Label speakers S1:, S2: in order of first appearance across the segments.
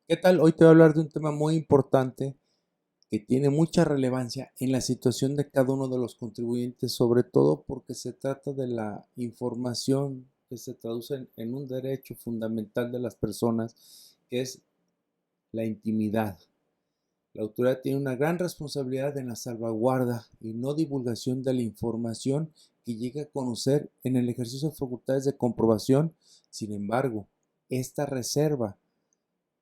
S1: ¿Qué tal? Hoy te voy a hablar de un tema muy importante que tiene mucha relevancia en la situación de cada uno de los contribuyentes, sobre todo porque se trata de la información que se traduce en un derecho fundamental de las personas, que es la intimidad. La autoridad tiene una gran responsabilidad en la salvaguarda y no divulgación de la información que llegue a conocer en el ejercicio de facultades de comprobación. Sin embargo, esta reserva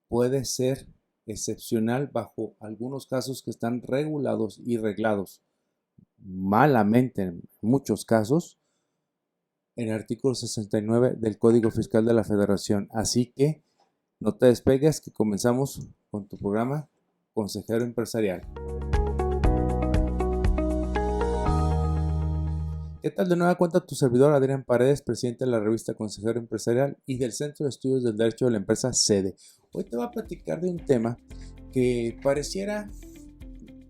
S1: puede ser excepcional bajo algunos casos que están regulados y reglados malamente en muchos casos en el artículo 69 del Código Fiscal de la Federación. Así que no te despegues, que comenzamos con tu programa Consejero Empresarial. ¿Qué tal? De nueva cuenta tu servidor Adrián Paredes, presidente de la revista Consejero Empresarial y del Centro de Estudios del Derecho de la Empresa SEDE. Hoy te voy a platicar de un tema que pareciera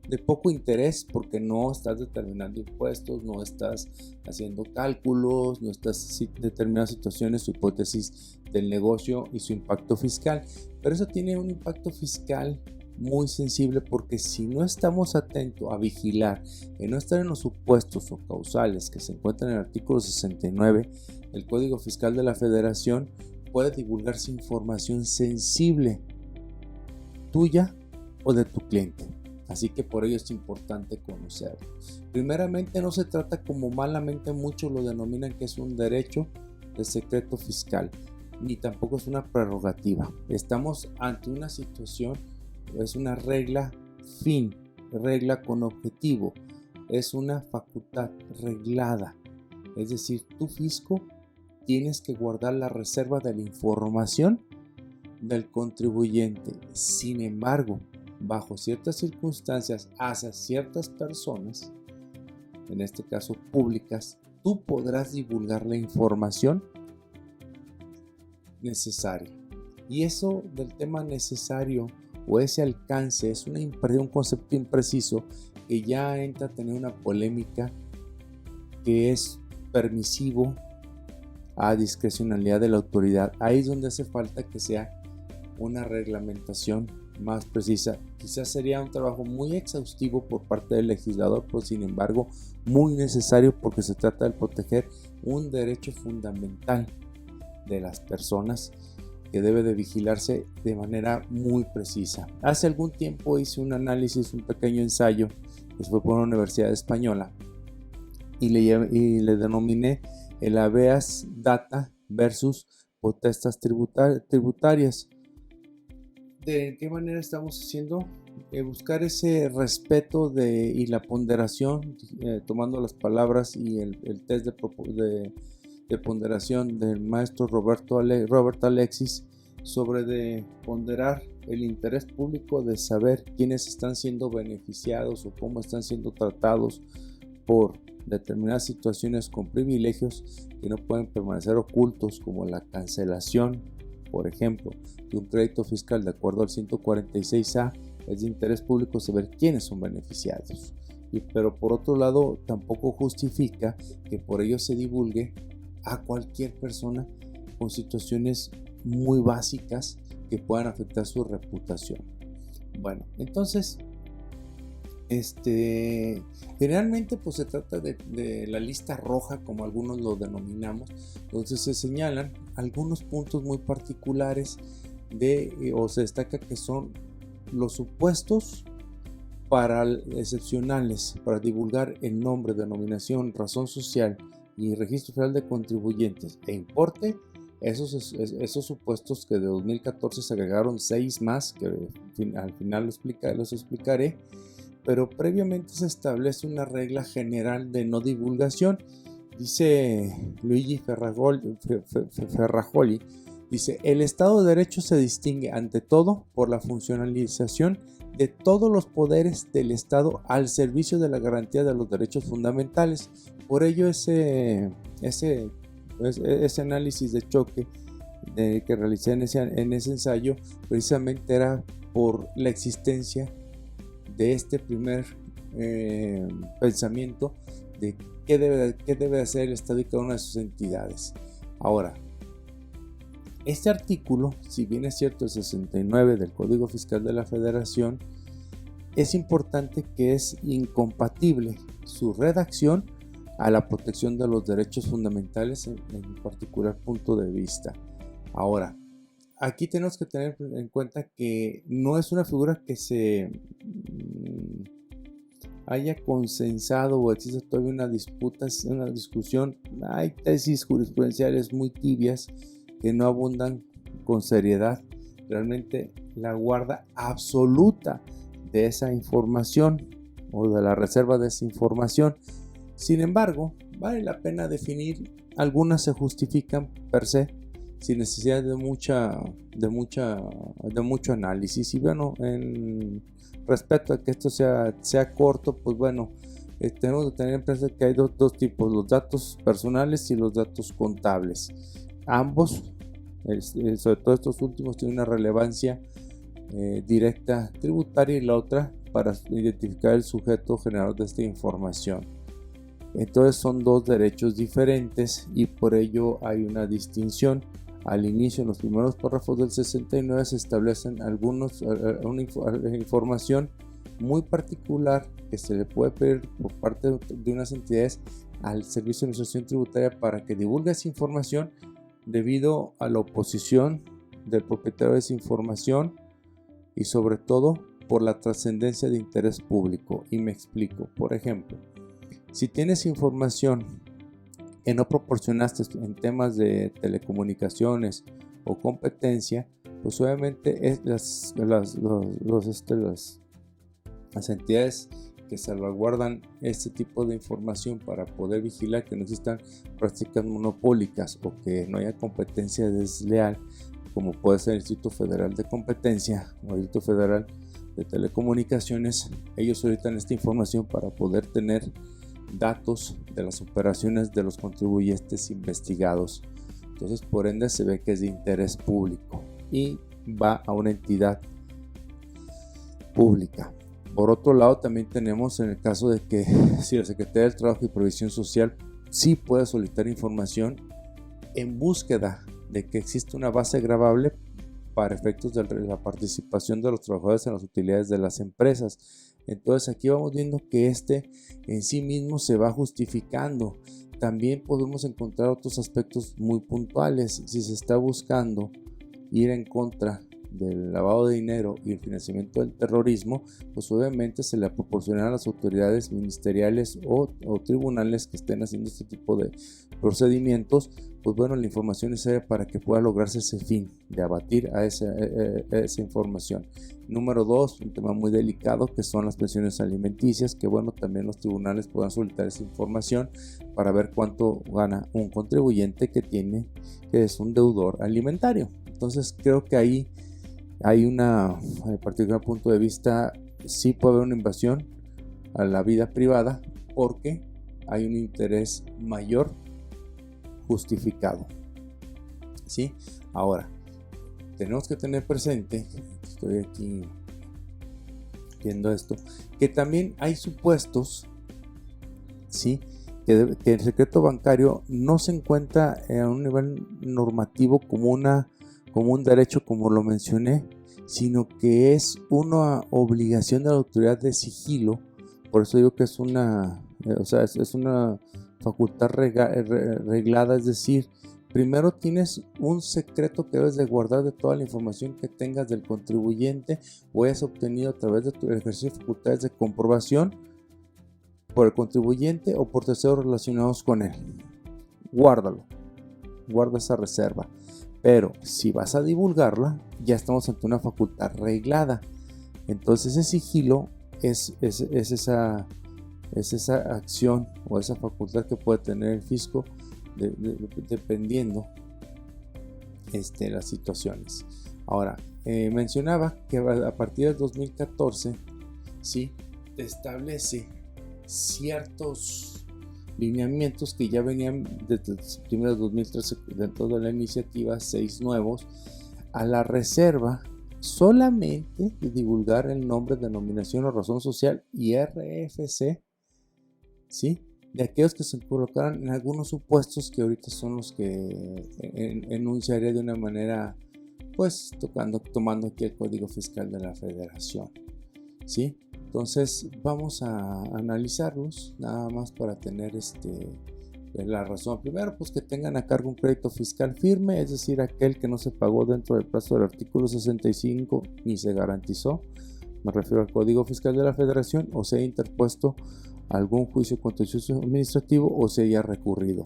S1: de poco interés porque no estás determinando impuestos, no estás haciendo cálculos, no estás determinando situaciones o hipótesis del negocio y su impacto fiscal. Pero eso tiene un impacto fiscal muy sensible porque si no estamos atentos a vigilar y no estar en los supuestos o causales que se encuentran en el artículo 69 del Código Fiscal de la Federación, puede divulgarse información sensible tuya o de tu cliente. Así que por ello es importante conocerlo. Primeramente, no se trata como malamente muchos lo denominan, que es un derecho de secreto fiscal, ni tampoco es una prerrogativa. Estamos ante una situación, es una regla fin, regla con objetivo, es una facultad reglada. Es decir, tu fisco tienes que guardar la reserva de la información del contribuyente. Sin embargo, bajo ciertas circunstancias, hacia ciertas personas, en este caso públicas, tú podrás divulgar la información necesaria. Y eso del tema necesario o ese alcance es un concepto impreciso que ya entra a tener una polémica que es permisivo a discrecionalidad de la autoridad. Ahí es donde hace falta que sea una reglamentación más precisa. Quizás sería un trabajo muy exhaustivo por parte del legislador, pero sin embargo muy necesario porque se trata de proteger un derecho fundamental de las personas que debe de vigilarse de manera muy precisa. Hace algún tiempo hice un análisis, un pequeño ensayo que fue por una universidad española y le denominé el habeas data versus potestas tributarias. ¿De qué manera estamos haciendo? Buscar ese respeto y la ponderación, tomando las palabras y el test de ponderación del maestro Robert Alexis sobre de ponderar el interés público de saber quiénes están siendo beneficiados o cómo están siendo tratados por determinadas situaciones con privilegios que no pueden permanecer ocultos, como la cancelación, por ejemplo, de un crédito fiscal de acuerdo al 146A. Es de interés público saber quiénes son beneficiados. Pero por otro lado, tampoco justifica que por ello se divulgue a cualquier persona con situaciones muy básicas que puedan afectar su reputación. Entonces, generalmente pues se trata de la lista roja, como algunos lo denominamos. Entonces se señalan algunos puntos muy particulares o se destaca que son los supuestos excepcionales para divulgar el nombre, denominación, razón social y registro federal de contribuyentes e importe. Esos supuestos, que de 2014 se agregaron 6 más, que al final los explicaré, pero previamente se establece una regla general de no divulgación. Dice Luigi Ferrajoli, dice: el Estado de Derecho se distingue ante todo por la funcionalización de todos los poderes del Estado al servicio de la garantía de los derechos fundamentales. Por ello ese análisis de choque que realicé en ese ensayo precisamente era por la existencia de este primer pensamiento de qué debe hacer el Estado y cada una de sus entidades. Ahora, Este artículo, si bien es cierto el 69 del Código Fiscal de la Federación, es importante que es incompatible su redacción a la protección de los derechos fundamentales en particular punto de vista. Ahora, aquí tenemos que tener en cuenta que no es una figura que se haya consensado o existe todavía una disputa, una discusión. Hay tesis jurisprudenciales muy tibias que no abundan con seriedad realmente la guarda absoluta de esa información o de la reserva de esa información. Sin embargo, vale la pena definir, algunas se justifican per se sin necesidad de mucho análisis. Y bueno, en respecto a que esto sea corto, pues bueno, tenemos que tener en cuenta que hay dos tipos, los datos personales y los datos contables. Ambos, sobre todo estos últimos, tienen una relevancia directa tributaria y la otra para identificar el sujeto generador de esta información. Entonces son dos derechos diferentes y por ello hay una distinción. Al inicio, en los primeros párrafos del 69, se establecen una información muy particular que se le puede pedir por parte de unas entidades al Servicio de Administración Tributaria para que divulgue esa información debido a la oposición del propietario de esa información y sobre todo por la trascendencia de interés público. Y me explico. Por ejemplo, si tienes información que no proporcionaste en temas de telecomunicaciones o competencia, pues obviamente las entidades que salvaguardan este tipo de información para poder vigilar que no existan prácticas monopólicas o que no haya competencia desleal, como puede ser el Instituto Federal de Competencia o el Instituto Federal de Telecomunicaciones, ellos solicitan esta información para poder tener datos de las operaciones de los contribuyentes investigados. Entonces, por ende, se ve que es de interés público y va a una entidad pública. Por otro lado, también tenemos en el caso de que si la Secretaría del Trabajo y Previsión Social sí puede solicitar información en búsqueda de que exista una base gravable para efectos de la participación de los trabajadores en las utilidades de las empresas. Entonces aquí vamos viendo que en sí mismo se va justificando. También podemos encontrar otros aspectos muy puntuales. Si se está buscando ir en contra del lavado de dinero y el financiamiento del terrorismo, pues obviamente se le proporcionará a las autoridades ministeriales o tribunales que estén haciendo este tipo de procedimientos, pues bueno, la información necesaria para que pueda lograrse ese fin de abatir a esa información. Número 2, un tema muy delicado que son las pensiones alimenticias, que bueno, también los tribunales puedan solicitar esa información para ver cuánto gana un contribuyente que es un deudor alimentario. Entonces creo que ahí hay en particular punto de vista, sí puede haber una invasión a la vida privada porque hay un interés mayor justificado. ¿Sí? Ahora, tenemos que tener presente, estoy aquí viendo esto, que también hay supuestos, ¿sí?, que el secreto bancario no se encuentra a un nivel normativo como un derecho, como lo mencioné, sino que es una obligación de la autoridad de sigilo. Por eso digo que es una facultad reglada, es decir, primero tienes un secreto que debes de guardar de toda la información que tengas del contribuyente o hayas obtenido a través de tu ejercicio de facultades de comprobación por el contribuyente o por terceros relacionados con él. Guárdalo, guarda esa reserva. Pero si vas a divulgarla, ya estamos ante una facultad reglada. Entonces ese sigilo es esa acción o esa facultad que puede tener el fisco dependiendo las situaciones. Ahora, mencionaba que a partir del 2014 sí establece ciertos lineamientos que ya venían desde septiembre de 2013 dentro de la iniciativa, 6 nuevos, a la reserva solamente de divulgar el nombre, denominación o razón social y RFC, ¿sí?, de aquellos que se colocaran en algunos supuestos que ahorita son los que enunciaré de una manera, pues tomando aquí el Código Fiscal de la Federación, ¿sí? Entonces vamos a analizarlos nada más para tener la razón. Primero, pues que tengan a cargo un crédito fiscal firme, es decir, aquel que no se pagó dentro del plazo del artículo 65 ni se garantizó. Me refiero al Código Fiscal de la Federación, o se ha interpuesto algún juicio contencioso administrativo o se haya recurrido.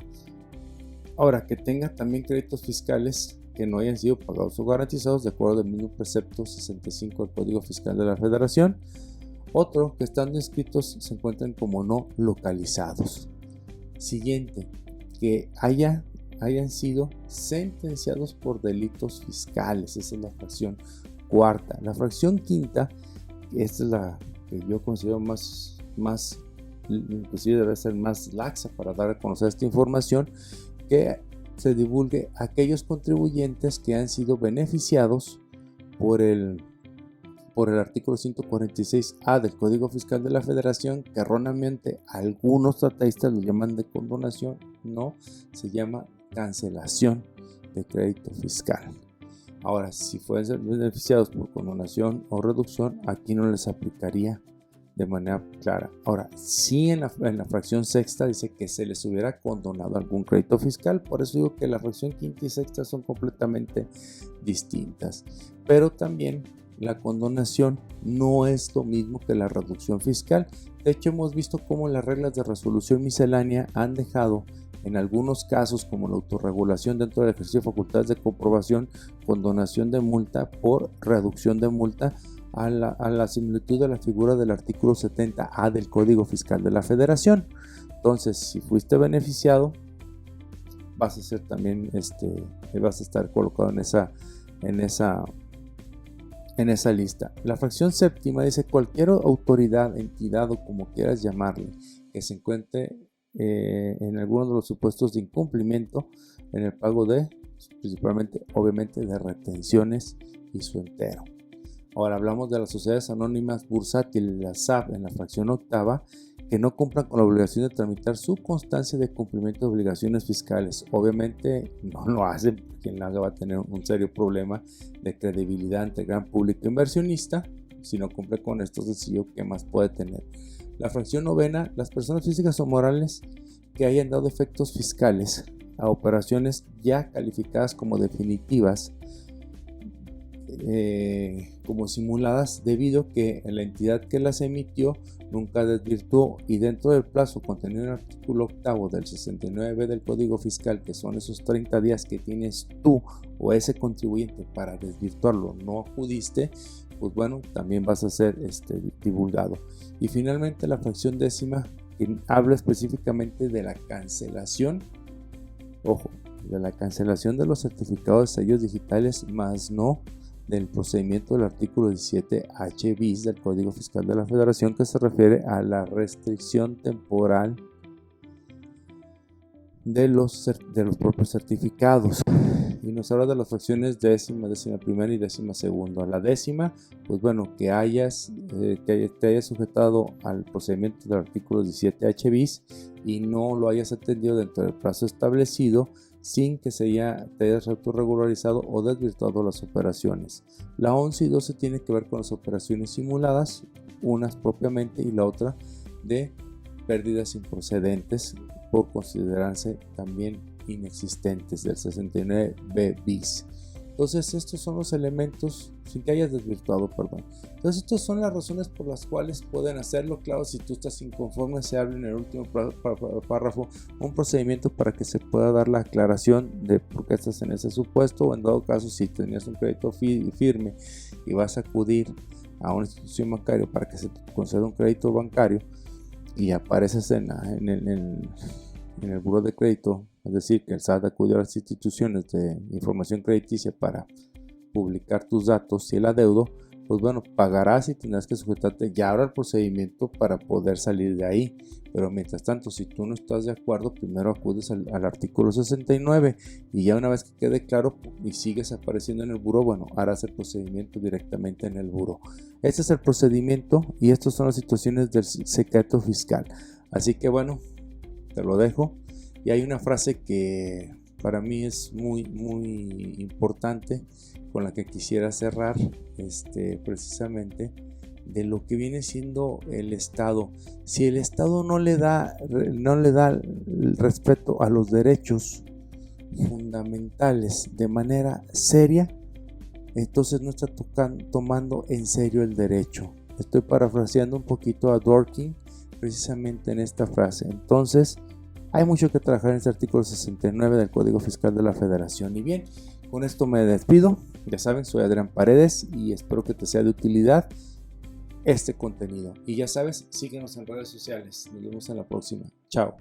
S1: Ahora, que tenga también créditos fiscales que no hayan sido pagados o garantizados de acuerdo al mismo precepto 65 del Código Fiscal de la Federación. Otro, que estando inscritos se encuentren como no localizados. Siguiente, que hayan sido sentenciados por delitos fiscales. Esa es la fracción cuarta. La fracción quinta, esta es la que yo considero más inclusive debe ser más laxa para dar a conocer esta información, que se divulgue a aquellos contribuyentes que han sido beneficiados por el artículo 146A del Código Fiscal de la Federación, que erróneamente algunos tratatistas lo llaman de condonación. No, se llama cancelación de crédito fiscal. Ahora, si fuesen beneficiados por condonación o reducción, aquí no les aplicaría de manera clara. Ahora, sí, en la fracción sexta dice que se les hubiera condonado algún crédito fiscal. Por eso digo que la fracción quinta y sexta son completamente distintas. Pero también la condonación no es lo mismo que la reducción fiscal. De hecho, hemos visto cómo las reglas de resolución miscelánea han dejado en algunos casos, como la autorregulación dentro del ejercicio de facultades de comprobación, condonación de multa por reducción de multa, a la similitud de la figura del artículo 70A del Código Fiscal de la Federación. Entonces, si fuiste beneficiado, vas a ser también vas a estar colocado en esa lista. La fracción séptima dice: cualquier autoridad, entidad o como quieras llamarle, que se encuentre en alguno de los supuestos de incumplimiento en el pago de, principalmente, obviamente, de retenciones y su entero. Ahora hablamos de las sociedades anónimas bursátiles, la SAB, en la fracción octava, que no cumplan con la obligación de tramitar su constancia de cumplimiento de obligaciones fiscales. Obviamente no lo hacen, quien lo haga va a tener un serio problema de credibilidad ante el gran público inversionista. Si no cumple con esto, sencillo, ¿qué más puede tener? La fracción novena, las personas físicas o morales que hayan dado efectos fiscales a operaciones ya calificadas como definitivas, como simuladas, debido que la entidad que las emitió nunca desvirtuó, y dentro del plazo contenido en el artículo octavo del 69 del Código Fiscal, que son esos 30 días que tienes tú o ese contribuyente para desvirtuarlo, no acudiste, pues bueno, también vas a ser divulgado. Y finalmente la fracción décima, que habla específicamente de la cancelación, ojo, de la cancelación de los certificados de sellos digitales, más no del procedimiento del artículo 17H bis del Código Fiscal de la Federación, que se refiere a la restricción temporal de los propios certificados, y nos habla de las fracciones décima, décima primera y décima segunda. La décima, pues bueno, que te hayas sujetado al procedimiento del artículo 17H bis y no lo hayas atendido dentro del plazo establecido, sin que te hayas autorregularizado o desvirtuado las operaciones. La 11 y 12 tiene que ver con las operaciones simuladas, unas propiamente y la otra de pérdidas improcedentes, por considerarse también inexistentes, del 69B bis. Entonces estos son los elementos, sin que hayas desvirtuado, perdón. Entonces estas son las razones por las cuales pueden hacerlo. Claro, si tú estás inconforme, se habla en el último párrafo un procedimiento para que se pueda dar la aclaración de por qué estás en ese supuesto, o en dado caso, si tenías un crédito firme y vas a acudir a una institución bancaria para que se te conceda un crédito bancario y apareces en el buró de crédito, es decir, que el SAT acudió a las instituciones de información crediticia para publicar tus datos y el adeudo, pues bueno, pagarás y tendrás que sujetarte ya ahora al procedimiento para poder salir de ahí. Pero mientras tanto, si tú no estás de acuerdo, primero acudes al artículo 69 y ya una vez que quede claro y sigues apareciendo en el buró, bueno, harás el procedimiento directamente en el buró. Este es el procedimiento y estas son las situaciones del secreto fiscal. Así que bueno, te lo dejo. Y hay una frase que para mí es muy, muy importante, con la que quisiera cerrar precisamente, de lo que viene siendo el Estado. Si el Estado no le da el respeto a los derechos fundamentales de manera seria, entonces no está tomando en serio el derecho. Estoy parafraseando un poquito a Dworkin precisamente en esta frase. Entonces, hay mucho que trabajar en este artículo 69 del Código Fiscal de la Federación. Y bien, con esto me despido. Ya saben, soy Adrián Paredes y espero que te sea de utilidad este contenido. Y ya sabes, síguenos en redes sociales. Nos vemos en la próxima. Chao.